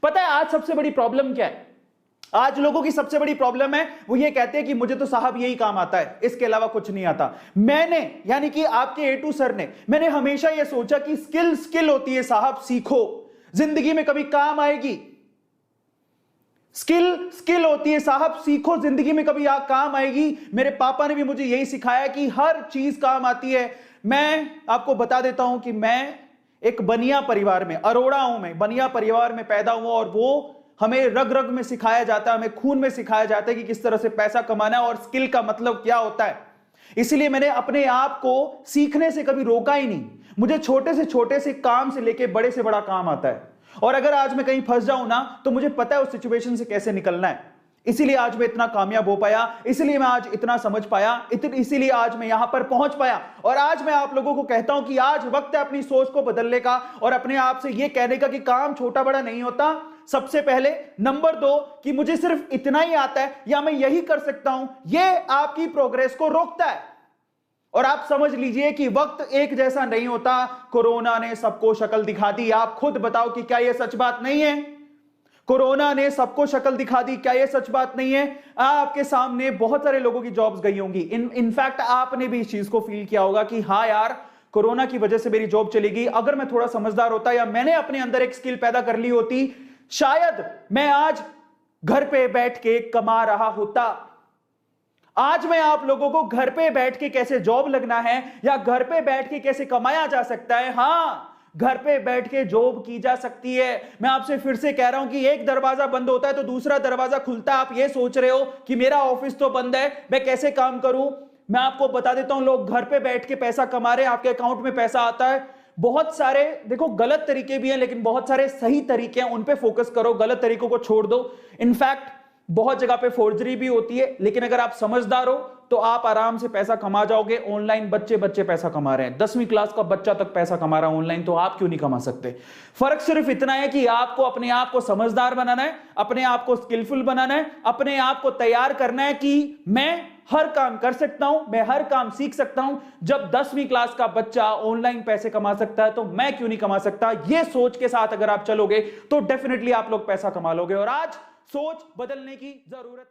पता है आज सबसे बड़ी प्रॉब्लम क्या है? आज लोगों की सबसे बड़ी प्रॉब्लम है, वो ये कहते हैं कि मुझे तो साहब यही काम आता है, इसके अलावा कुछ नहीं आता। मैंने, यानी कि आपके ए2 सर ने, मैंने हमेशा यह सोचा कि स्किल होती है साहब, सीखो, जिंदगी में कभी काम आएगी। स्किल होती है साहब, सीखो, जिंदगी में कभी काम आएगी। मेरे पापा ने भी मुझे यही सिखाया कि हर चीज काम आती है। मैं आपको बता देता हूं कि मैं एक बनिया परिवार में, अरोड़ा हूं, मैं बनिया परिवार में पैदा हुआ, और वो हमें रग रग में सिखाया जाता है, हमें खून में सिखाया जाता है कि किस तरह से पैसा कमाना है और स्किल का मतलब क्या होता है। इसलिए मैंने अपने आप को सीखने से कभी रोका ही नहीं। मुझे छोटे से काम से लेके बड़े से बड़ा काम आता है, और अगर आज मैं कहीं फंस जाऊं ना, तो मुझे पता है उस सिचुएशन से कैसे निकलना है। इसीलिए आज मैं इतना कामयाब हो पाया, इसीलिए मैं आज इतना समझ पाया, इसीलिए आज मैं यहां पर पहुंच पाया। और आज मैं आप लोगों को कहता हूं कि आज वक्त है अपनी सोच को बदलने का और अपने आप से यह कहने का कि काम छोटा बड़ा नहीं होता। सबसे पहले नंबर 2 कि मुझे सिर्फ इतना ही आता है या मैं यही कर सकता हूं, यह आपकी प्रोग्रेस को रोकता है। और आप समझ लीजिए कि वक्त एक जैसा नहीं होता। कोरोना ने सबको शक्ल दिखा दी। आप खुद बताओ कि क्या यह सच बात नहीं है? कोरोना ने सबको शक्ल दिखा दी, क्या यह सच बात नहीं है? आपके सामने बहुत सारे लोगों की जॉब्स गई होंगी। इनफैक्ट आपने भी इस चीज को फील किया होगा कि हाँ यार, कोरोना की वजह से मेरी जॉब चली गई। अगर मैं थोड़ा समझदार होता या मैंने अपने अंदर एक स्किल पैदा कर ली होती, शायद मैं आज घर पे बैठ के कमा रहा होता। आज मैं आप लोगों को घर पे बैठ के कैसे जॉब लगना है या घर पे बैठ के कैसे कमाया जा सकता है, हां, घर पे बैठ के जॉब की जा सकती है। मैं आपसे फिर से कह रहा हूं कि एक दरवाजा बंद होता है तो दूसरा दरवाजा खुलता है। आप ये सोच रहे हो कि मेरा ऑफिस तो बंद है, मैं कैसे काम करूं? मैं आपको बता देता हूं, लोग घर पे बैठ के पैसा कमा रहे हैं, आपके अकाउंट में पैसा आता है। बहुत सारे, देखो, गलत तरीके भी हैं, लेकिन बहुत सारे सही तरीके हैं, उन पे फोकस करो, गलत तरीकों को छोड़ दो। इनफैक्ट बहुत जगह पे फोर्जरी भी होती है, लेकिन अगर आप समझदार हो तो आप आराम से पैसा कमा जाओगे। ऑनलाइन बच्चे पैसा कमा रहे हैं, 10वीं क्लास का बच्चा तक पैसा कमा रहा है ऑनलाइन, तो आप क्यों नहीं कमा सकते? फर्क सिर्फ इतना है कि आपको अपने आप को समझदार बनाना है, अपने आप को स्किलफुल बनाना है, अपने आप को तैयार करना है कि मैं हर काम कर सकता हूं, मैं हर काम सीख सकता हूं। जब 10वीं क्लास का बच्चा ऑनलाइन पैसे कमा सकता है तो मैं क्यों नहीं कमा सकता? यह सोच के साथ अगर आप चलोगे तो डेफिनेटली आप लोग पैसा कमा लोगे। और आज सोच बदलने की जरूरत